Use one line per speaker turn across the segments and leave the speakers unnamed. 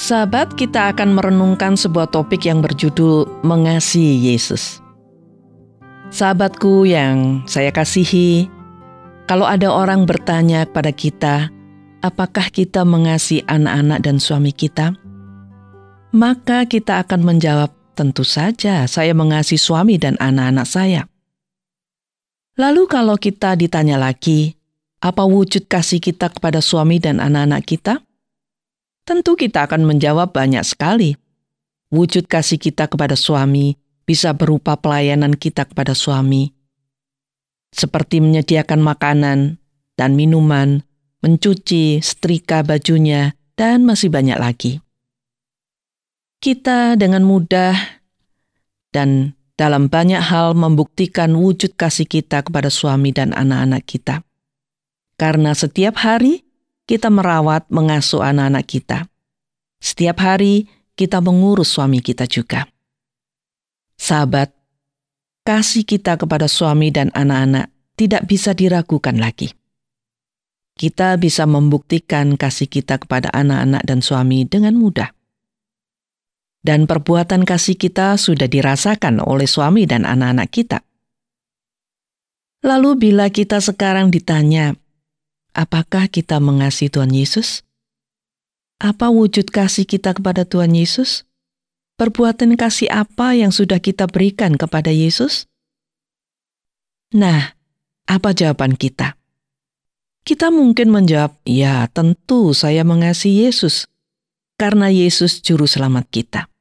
Sahabat, kita akan merenungkan sebuah topik yang berjudul Mengasihi Yesus. Sahabatku yang saya kasihi, kalau ada orang bertanya kepada kita, apakah kita mengasihi anak-anak dan suami kita? Maka kita akan menjawab, tentu saja saya mengasihi suami dan anak-anak saya. Lalu kalau kita ditanya lagi, apa wujud kasih kita kepada suami dan anak-anak kita? Tentu kita akan menjawab banyak sekali. Wujud kasih kita kepada suami bisa berupa pelayanan kita kepada suami, seperti menyediakan makanan dan minuman, mencuci, setrika bajunya, dan masih banyak lagi. Kita dengan mudah dan dalam banyak hal membuktikan wujud kasih kita kepada suami dan anak-anak kita. Karena setiap hari kita merawat, mengasuh anak-anak kita. Setiap hari kita mengurus suami kita juga. Sahabat, kasih kita kepada suami dan anak-anak tidak bisa diragukan lagi. Kita bisa membuktikan kasih kita kepada anak-anak dan suami dengan mudah. Dan perbuatan kasih kita sudah dirasakan oleh suami dan anak-anak kita. Lalu bila kita sekarang ditanya, apakah kita mengasihi Tuhan Yesus? Apa wujud kasih kita kepada Tuhan Yesus? Perbuatan kasih apa yang sudah kita berikan kepada Yesus? Nah, apa jawaban kita? Kita mungkin menjawab, ya tentu saya mengasihi Yesus, karena Yesus juru selamat kita.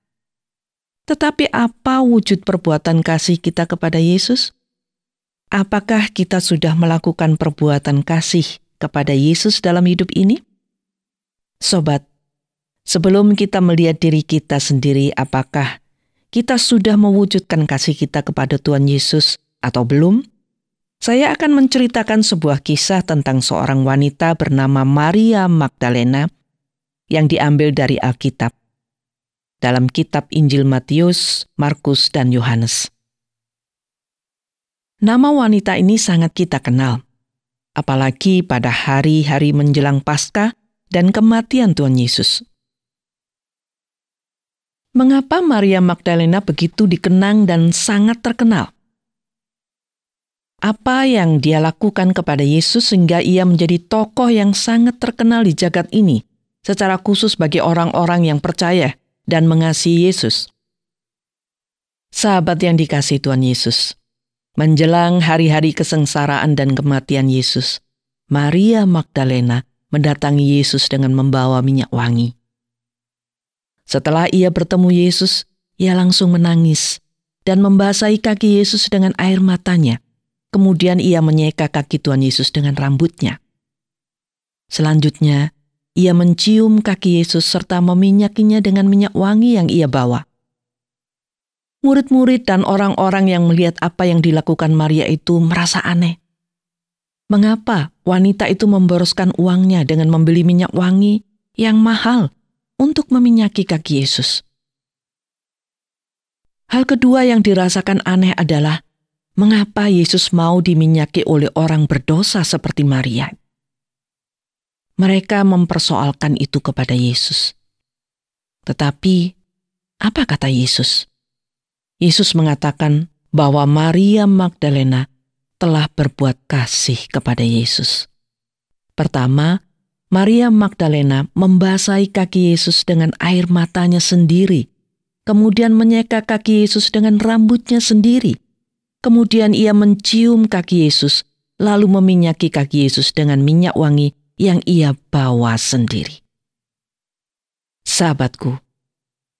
Tetapi apa wujud perbuatan kasih kita kepada Yesus? Apakah kita sudah melakukan perbuatan kasih kepada Yesus dalam hidup ini? Sobat, sebelum kita melihat diri kita sendiri, apakah kita sudah mewujudkan kasih kita kepada Tuhan Yesus atau belum? Saya akan menceritakan sebuah kisah tentang seorang wanita bernama Maria Magdalena yang diambil dari Alkitab, dalam kitab Injil Matius, Markus, dan Yohanes. Nama wanita ini sangat kita kenal, apalagi pada hari-hari menjelang Paskah dan kematian Tuhan Yesus. Mengapa Maria Magdalena begitu dikenang dan sangat terkenal? Apa yang dia lakukan kepada Yesus sehingga ia menjadi tokoh yang sangat terkenal di jagat ini, secara khusus bagi orang-orang yang percaya dan mengasihi Yesus? Sahabat yang dikasihi Tuhan Yesus, menjelang hari-hari kesengsaraan dan kematian Yesus, Maria Magdalena mendatangi Yesus dengan membawa minyak wangi. Setelah ia bertemu Yesus, ia langsung menangis dan membasahi kaki Yesus dengan air matanya. Kemudian ia menyeka kaki Tuhan Yesus dengan rambutnya. Selanjutnya, ia mencium kaki Yesus serta meminyakinya dengan minyak wangi yang ia bawa. Murid-murid dan orang-orang yang melihat apa yang dilakukan Maria itu merasa aneh. Mengapa wanita itu memboroskan uangnya dengan membeli minyak wangi yang mahal untuk meminyaki kaki Yesus? Hal kedua yang dirasakan aneh adalah mengapa Yesus mau diminyaki oleh orang berdosa seperti Maria. Mereka mempersoalkan itu kepada Yesus. Tetapi, apa kata Yesus? Yesus mengatakan bahwa Maria Magdalena telah berbuat kasih kepada Yesus. Pertama, Maria Magdalena membasahi kaki Yesus dengan air matanya sendiri, kemudian menyeka kaki Yesus dengan rambutnya sendiri. Kemudian ia mencium kaki Yesus, lalu meminyaki kaki Yesus dengan minyak wangi yang ia bawa sendiri. Sahabatku,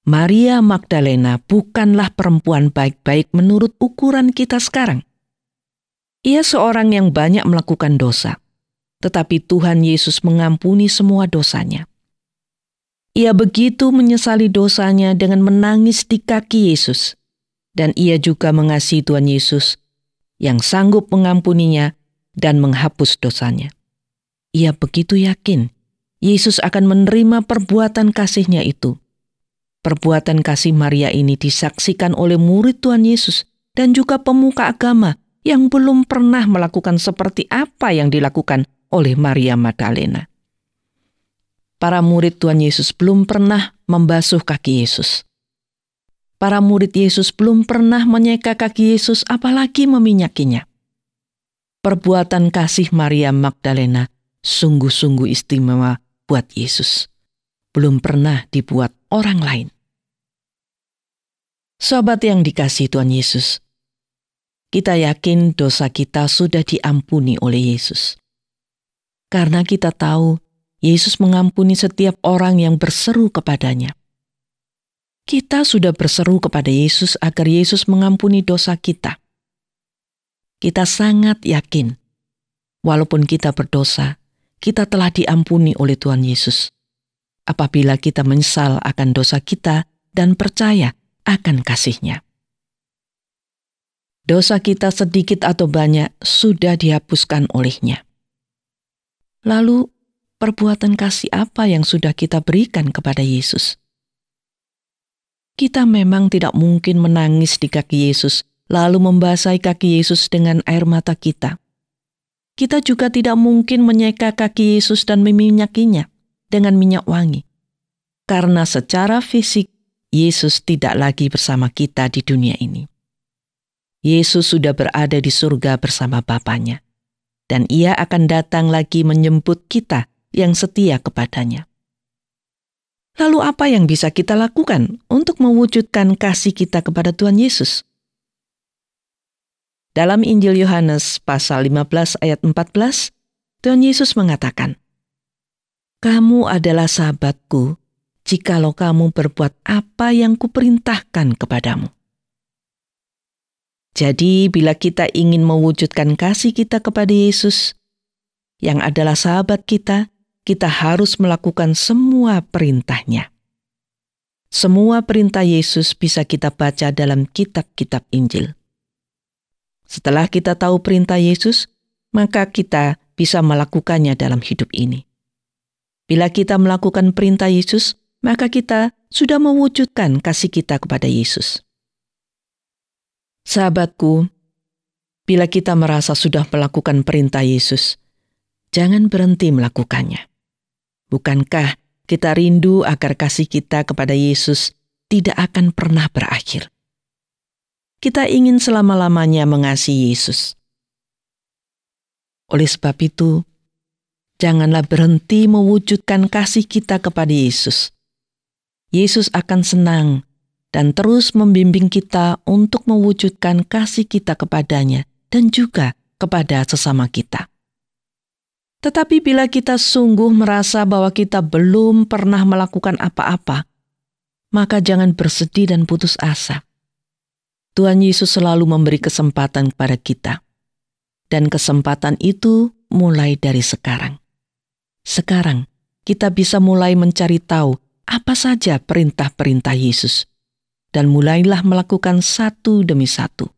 Maria Magdalena bukanlah perempuan baik-baik menurut ukuran kita sekarang. Ia seorang yang banyak melakukan dosa, tetapi Tuhan Yesus mengampuni semua dosanya. Ia begitu menyesali dosanya dengan menangis di kaki Yesus, dan ia juga mengasihi Tuhan Yesus yang sanggup mengampuninya dan menghapus dosanya. Ia begitu yakin Yesus akan menerima perbuatan kasih-Nya itu. Perbuatan kasih Maria ini disaksikan oleh murid Tuhan Yesus dan juga pemuka agama yang belum pernah melakukan seperti apa yang dilakukan oleh Maria Magdalena. para murid Tuhan Yesus belum pernah membasuh kaki Yesus. Para murid Yesus belum pernah menyeka kaki Yesus, apalagi meminyakinya. Perbuatan kasih Maria Magdalena sungguh-sungguh istimewa buat Yesus. Belum pernah dibuat orang lain. Sobat yang dikasihi Tuhan Yesus, kita yakin dosa kita sudah diampuni oleh Yesus. Karena kita tahu Yesus mengampuni setiap orang yang berseru kepadanya. Kita sudah berseru kepada Yesus agar Yesus mengampuni dosa kita. Kita sangat yakin, walaupun kita berdosa, kita telah diampuni oleh Tuhan Yesus. Apabila kita menyesal akan dosa kita dan percaya akan kasih-Nya. Dosa kita sedikit atau banyak sudah dihapuskan oleh-Nya. Lalu, perbuatan kasih apa yang sudah kita berikan kepada Yesus? Kita memang tidak mungkin menangis di kaki Yesus, lalu membasahi kaki Yesus dengan air mata kita. Kita juga tidak mungkin menyeka kaki Yesus dan meminyakinya dengan minyak wangi. Karena secara fisik, Yesus tidak lagi bersama kita di dunia ini. Yesus sudah berada di surga bersama Bapa-Nya, dan Ia akan datang lagi menjemput kita yang setia kepadanya. Lalu apa yang bisa kita lakukan untuk mewujudkan kasih kita kepada Tuhan Yesus? Dalam Injil Yohanes pasal 15 ayat 14, Tuhan Yesus mengatakan, "Kamu adalah sahabatku, jikalau kamu berbuat apa yang kuperintahkan kepadamu." Jadi, bila kita ingin mewujudkan kasih kita kepada Yesus, yang adalah sahabat kita harus melakukan semua perintah-Nya. Semua perintah Yesus bisa kita baca dalam kitab-kitab Injil. Setelah kita tahu perintah Yesus, maka kita bisa melakukannya dalam hidup ini. Bila kita melakukan perintah Yesus, maka kita sudah mewujudkan kasih kita kepada Yesus. Sahabatku, bila kita merasa sudah melakukan perintah Yesus, jangan berhenti melakukannya. Bukankah kita rindu agar kasih kita kepada Yesus tidak akan pernah berakhir? Kita ingin selama-lamanya mengasihi Yesus. Oleh sebab itu, janganlah berhenti mewujudkan kasih kita kepada Yesus. Yesus akan senang dan terus membimbing kita untuk mewujudkan kasih kita kepadanya dan juga kepada sesama kita. Tetapi bila kita sungguh merasa bahwa kita belum pernah melakukan apa-apa, maka jangan bersedih dan putus asa. Tuhan Yesus selalu memberi kesempatan kepada kita. Dan kesempatan itu mulai dari sekarang. Sekarang kita bisa mulai mencari tahu apa saja perintah-perintah Yesus. Dan mulailah melakukan satu demi satu.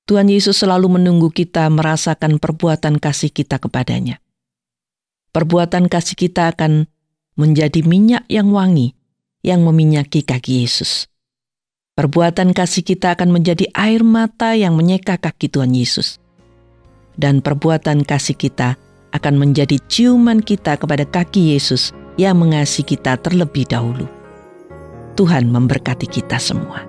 Tuhan Yesus selalu menunggu kita merasakan perbuatan kasih kita kepadanya. Perbuatan kasih kita akan menjadi minyak yang wangi yang meminyaki kaki Yesus. Perbuatan kasih kita akan menjadi air mata yang menyeka kaki Tuhan Yesus. Dan perbuatan kasih kita akan menjadi ciuman kita kepada kaki Yesus yang mengasihi kita terlebih dahulu. Tuhan memberkati kita semua.